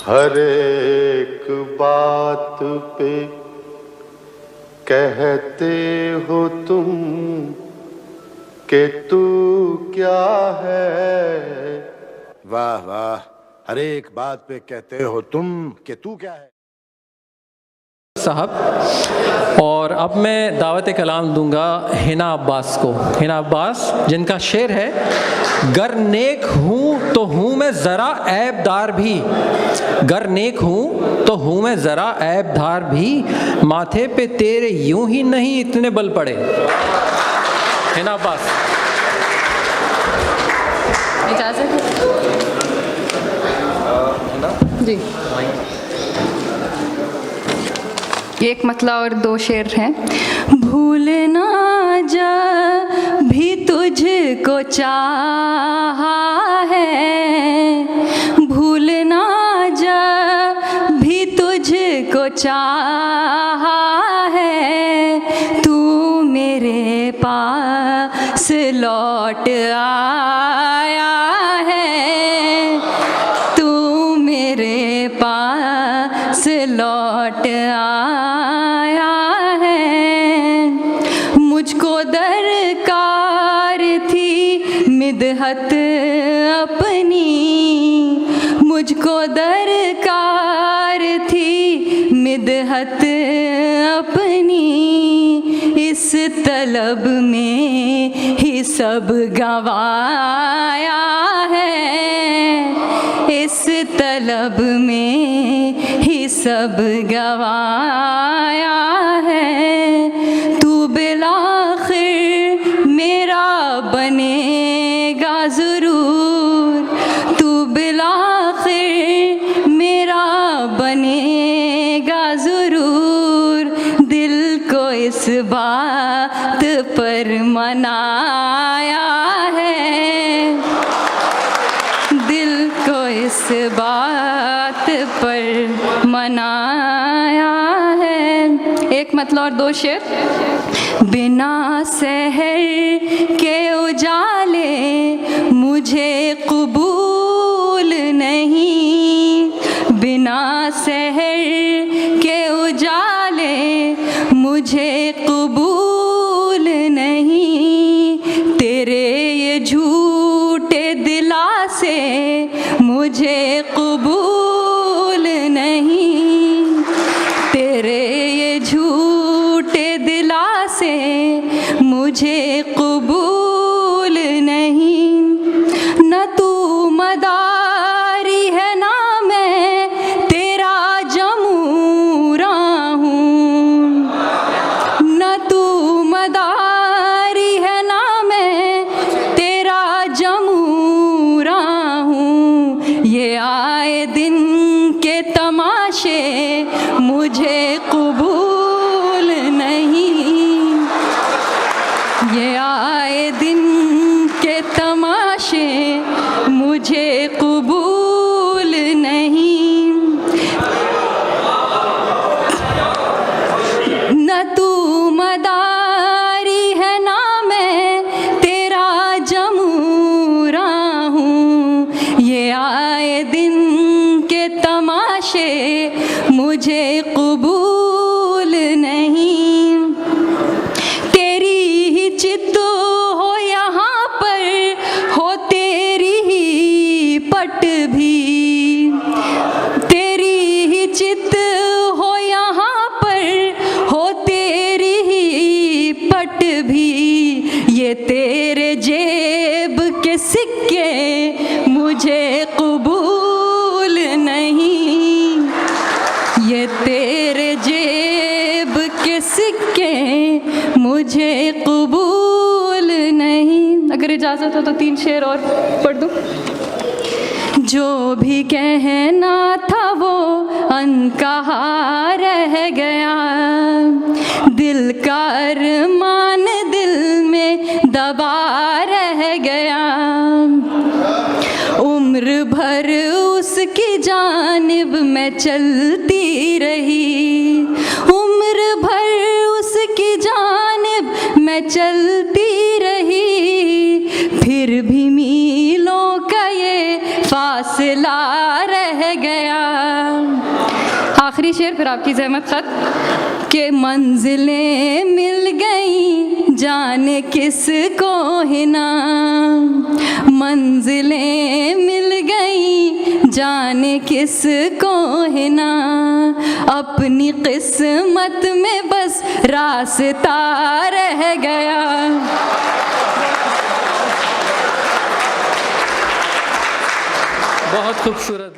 हर एक बात पे कहते हो तुम कि तू क्या है। वाह वाह, हर एक बात पे कहते हो तुम कि तू क्या है साहब। और अब मैं दावत कलाम दूंगा हिना अब्बास को। हिना अब्बास जिनका शेर है, गर नेक हूँ तो हूँ मैं ज़रा ऐबदार भी, गर नेक हूँ तो हूँ मैं ज़रा ऐबदार भी, माथे पे तेरे यूं ही नहीं इतने बल पड़े। हिना अब्बास। इजाज़त जी। एक मतला और दो शेर हैं। भूल ना जा भी तुझको चाहा है, भूल ना जा भी तुझको चाहा है, तू मेरे पास लौट आया है, तू मेरे पास लौट आया है। मुझको दरकार थी मिदहत अपनी, मुझको दरकार थी मिदहत अपनी, इस तलब में ही सब गंवाया है, इस तलब में ही सब गंवाया है। तू बिलाखिर मेरा बनेगा ज़रूर, तू बिलाखिर मेरा बनेगा ज़रूर, दिल को इस बात पर मनाया है, दिल को इस बात पर मनाया है। एक मतलब और दो शेर। बिना सहर के उजाले मुझे कबूल नहीं, बिना सहर के उजाले मुझे कबूल नहीं, तेरे ये झूठे दिलासे मुझे कबूल नहीं, तेरे ये झूठे दिलासे मुझे कबूल नहीं। न तू मदारी है ना मैं तेरा जमूरा हूँ, न तू मदारी है ना मैं तेरा जमूरा हूँ, ये आए दिन के तमाशे मुझे कबूल नहीं, ये आए दिन के तमाशे मुझे कबूल नहीं। न तू मदारी है ना मैं तेरा जमूरा हूँ, ये आए दिन के तमाशे मुझे कबूल नहीं। तेरी ही चित हो यहाँ पर हो तेरी ही पट भी, तेरी ही चित हो यहाँ पर हो तेरी ही पट भी, ये तेरे जेब के सिक्के मुझे कबूल नहीं, ये तेरे जेब के सिक्के मुझे कबूल नहीं। अगर इजाज़त हो तो 3 शेर और पढ़ दूँ। जो भी कहना था वो अनकहा रह गया, दिल का अरमान दिल में दबा रह गया, उम्र भर उसकी जानिब में चलती रही, उम्र भर उसकी जानिब में चलती रही, फिर भी मीलों का ये फासला रह गया, आखिरी शेर फिर आपकी ज़हमत ख़त के मंजिलें मिल गई जाने किसको है ना, मंजिलें मिल गई जाने किसको है ना, अपनी किस्मत में बस रास्ता रह गया। बहुत खूबसूरत।